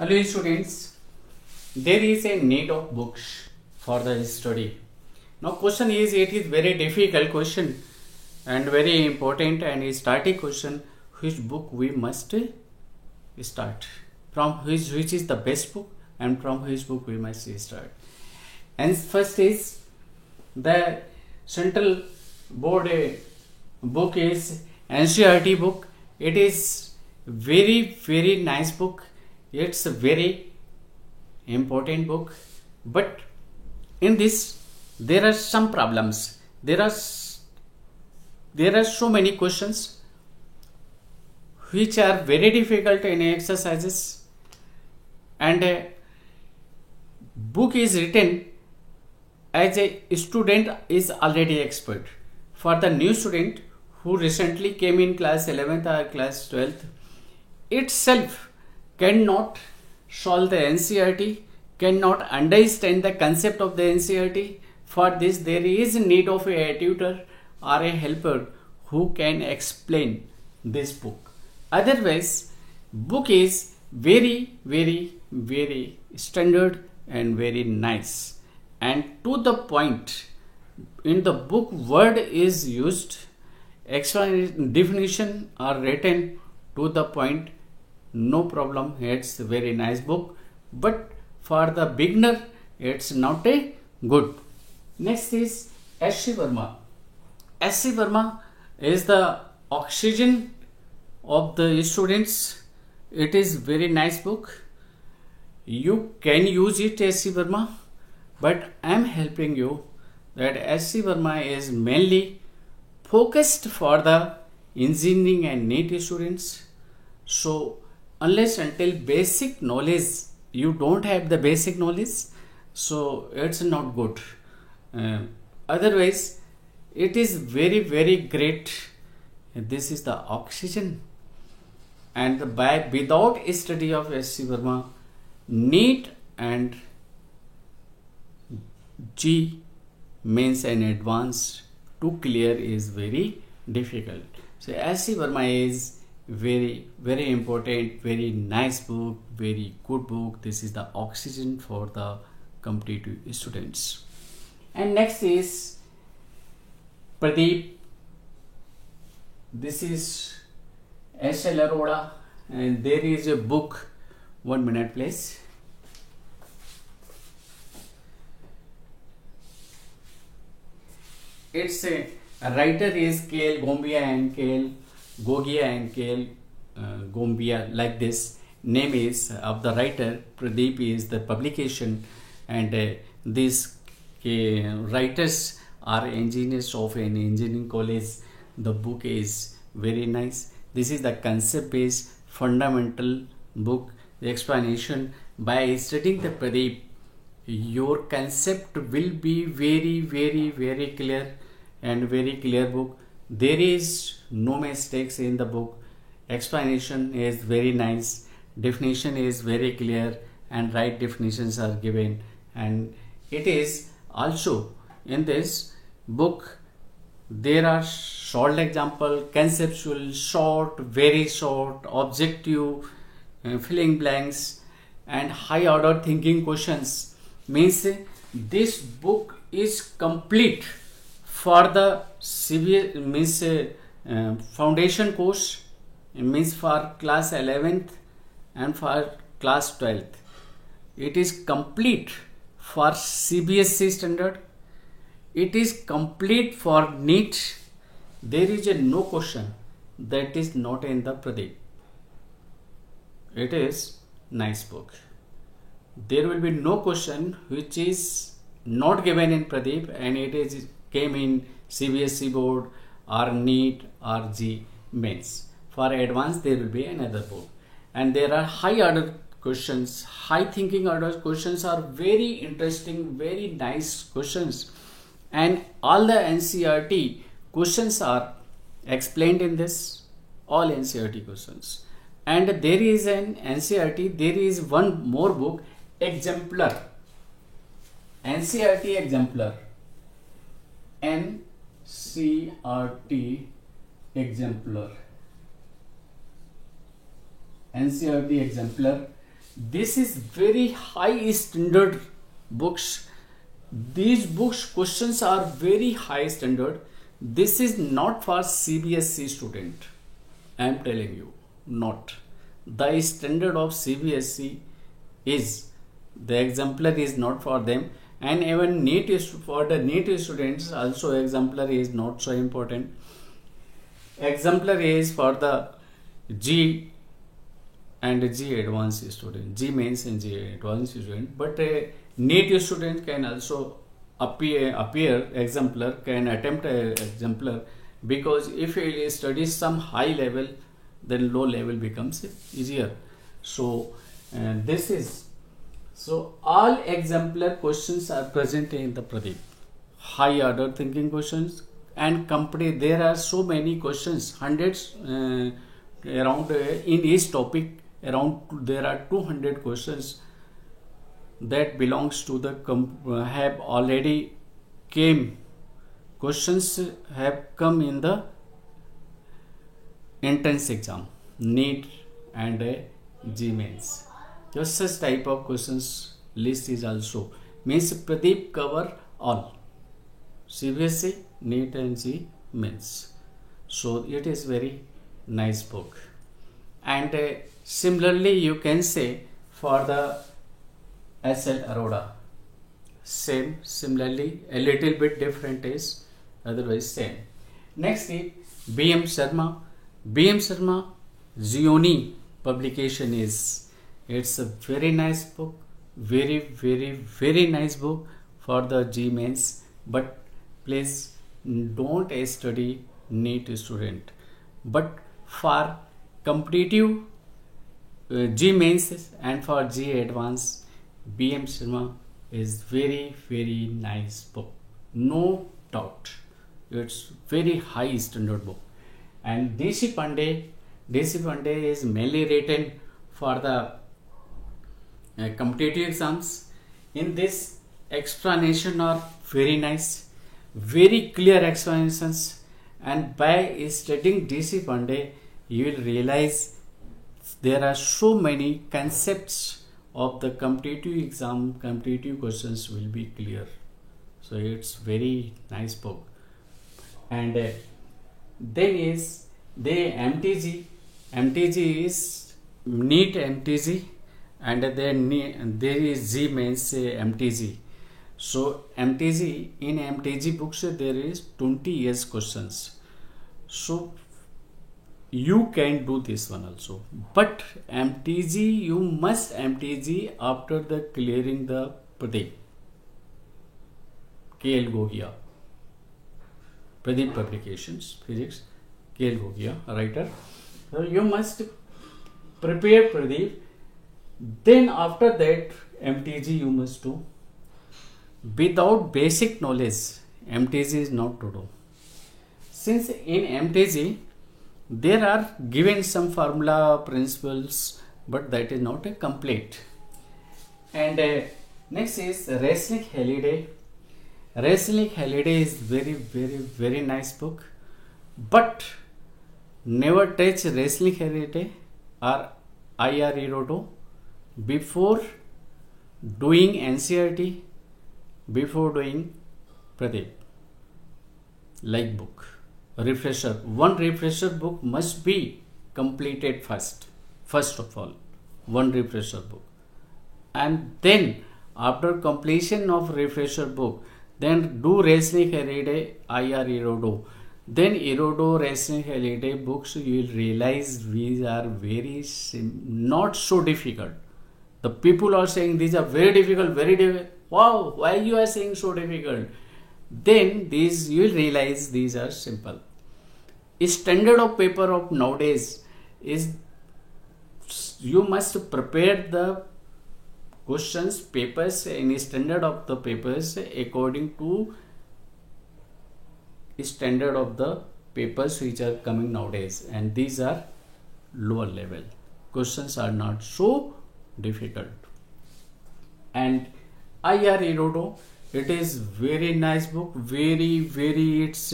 Hello students, there is a need of books for the study. Now question is, it is very difficult question and very important and a starting question, which book we must start, from which is the best book and from which book we must start. And first is the central board book is NCERT book. It is very nice book. It's a very important book, but in this there are some problems. There are so many questions which are very difficult in exercises, and a book is written as a student is already expert. For the new student who recently came in class 11th or class 12th, itself cannot solve the NCERT, cannot understand the concept of the NCERT. For this there is need of a tutor or a helper who can explain this book. Otherwise, book is very standard and very nice and to the point. In the book, word is used, explanation, definition are written to the point. No problem, it's a very nice book, but for the beginner it's not a good. Next is S.C. Verma. S.C. Verma is the oxygen of the students. It is very nice book. You can use it, S.C. Verma, but I am helping you that S.C. Verma is mainly focused for the engineering and NEET students. So unless until basic knowledge, you don't have the basic knowledge, so it's not good. Otherwise it is very great. This is the oxygen, and without study of S.C. Verma, NEET and G means an advanced to clear is very difficult. So S.C. Verma is very important, very nice book, very good book. This is the oxygen for the competitive students. And next is Pradeep. This is S.L. Arora, and there is a book. 1 minute please. Its a writer is K.L. Gombia and K.L. Gogia and K.L. Gombia, like this. Name is of the writer. Pradeep is the publication, and these writers are engineers of an engineering college. The book is very nice. This is the concept based fundamental book. The explanation, by studying the Pradeep, your concept will be very clear and very clear book. There is no mistakes in the book. Explanation is very nice, definition is very clear, and right definitions are given. And it is also in this book there are short example, conceptual, short, very short, objective, filling blanks, and high order thinking questions. Means this book is complete for the CBS, means foundation course, means for class 11th and for class 12th. It is complete for CBSE standard. It is complete for NEET. There is a no question that is not in the Pradeep. It is nice book. There will be no question which is not given in Pradeep, and it is came in CBSE board or NEET or G mains. For advanced there will be another book, and there are high order questions. High thinking order questions are very interesting, very nice questions, and all the NCERT questions are explained in this, all NCERT questions. And there is an NCERT, there is one more book, Exemplar, NCERT Exemplar, NCERT Exemplar, NCERT Exemplar. This is very high standard books. These books questions are very high standard. This is not for CBSE student. I am telling you, not. The standard of CBSE is, the exemplar is not for them, and even NEET is for the NEET students also. Exemplar is not so important. Exemplar is for the G and G advanced student, G mains and G advanced student. But a NEET student can also appear exemplar, can attempt a exemplar, because if he studies some high level, then low level becomes easier. So this is, so all exemplar questions are present in the Pradeep. High order thinking questions, and company, there are so many questions, hundreds around in each topic. Around there are 200 questions that belongs to the have already came. Questions have come in the entrance exam, NEET and G mains. Just such type of questions list is also, means Pradeep cover all CBSE, NEET and G mains. So it is very nice book. And similarly you can say for the SL Arora, same, similarly a little bit different is, otherwise same. Next is BM Sharma. BM Sharma Zioni publication is, it's a very nice book, very nice book for the G mains. But please don't study NEET student, but for competitive G mains and for G advanced, BM Sharma is very nice book, no doubt. It's very high standard book. And DC Pandey is mainly written for the competitive exams. In this, explanation are very nice, very clear explanations, and by studying DC Pandey you will realize there are so many concepts of the competitive exam, competitive questions will be clear. So it's very nice book. And then is the MTG. MTG is NEET MTG, and then there is G mains MTG. So MTG, in MTG books there is 20 years questions. So you can do this one also, but MTG you must MTG after the clearing the Pradeep KL Gogia, Pradeep Publications Physics, KL Gogia writer. So you must prepare Pradeep, then after that MTG you must do. Without basic knowledge MTG is not to do, since in MTG there are given some formula principles, but that is not a complete. And next is Resnick Halliday. Resnick Halliday is very nice book, but never touch Resnick Halliday or IR Erodo before doing NCERT, before doing Pradeep, like book. Refresher, one refresher book must be completed first of all, one refresher book, and then after completion of refresher book, then do Resnick Halliday IR Erodo, then Erodo Resnick Halliday books. You will realize these are very not so difficult. The people are saying these are very difficult, wow, why you are saying so difficult? Then these you will realize these are simple. Standard of paper of nowadays is, you must prepare the questions papers in standard of the papers according to standard of the papers which are coming nowadays, and these are lower level questions, are not so difficult. And IR Erodo, it is very nice book, very it's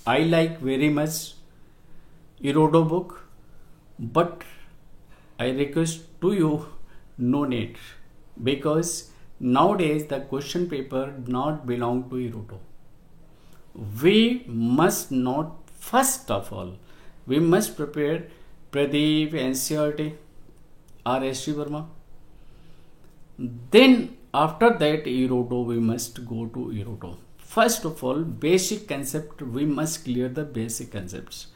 I like very much Erodo book, but I request to you, no need, because nowadays the question paper not belong to Eroto. We must not, first of all, we must prepare Pradeep, NCERT, or S.C. Verma. Then after that Eroto, we must go to Eroto. First of all, basic concept, we must clear the basic concepts.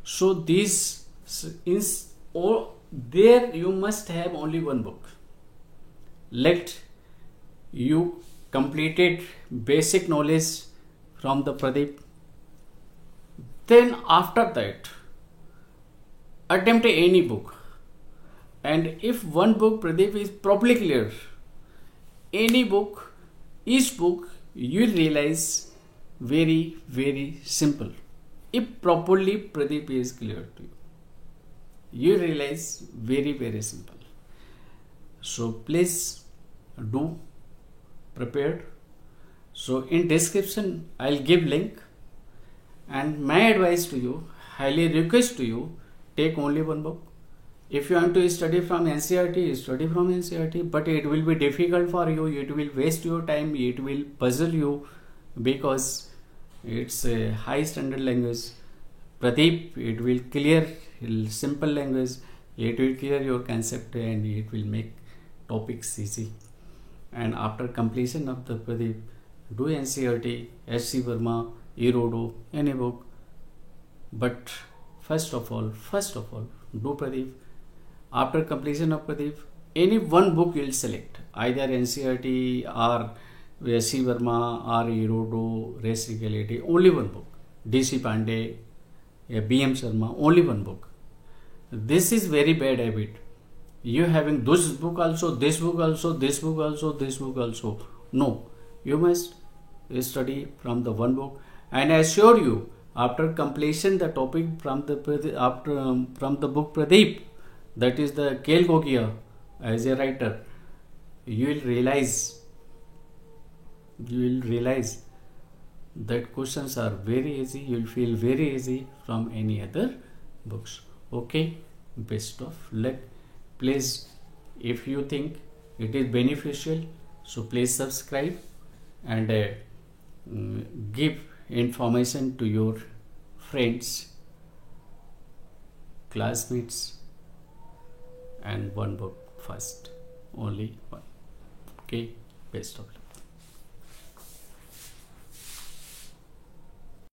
So this is all. There you must have only one book. Let you completed basic knowledge from the Pradeep. Then after that, attempt any book. And if one book Pradeep is properly clear, any book, each book you will realize very, very simple. If properly Pradeep is clear to you, you realize very, very simple. So please do prepared. So in description I'll give link, and my advice to you, highly request to you, take only one book. If you want to study from NCERT, study from NCERT, but it will be difficult for you, it will waste your time, it will puzzle you, because it's a high standard language. Pradeep, it will clear simple language, it will clear your concept, and it will make topics easy. And after completion of the Pradeep, do NCERT, S.C. Verma, Eroto, any book. But first of all, do Pradeep. After completion of Pradeep, any one book you will select, either NCERT or S.C. Verma or Eroto, Reciprocity, only one book. D.C. Pandey, B.M. Sharma, only one book. This is very bad habit. You having this book also, this book also, this book also, this book also. No, you must study from the one book. And I assure you, after completion the topic from the from the book Pradeep, that is the K.L. Gogia as a writer, you will realize that questions are very easy. You will feel very easy from any other books. Okay, best of luck. Please, if you think it is beneficial, so please subscribe and give information to your friends, classmates, and one book first, only one. Okay, best of luck.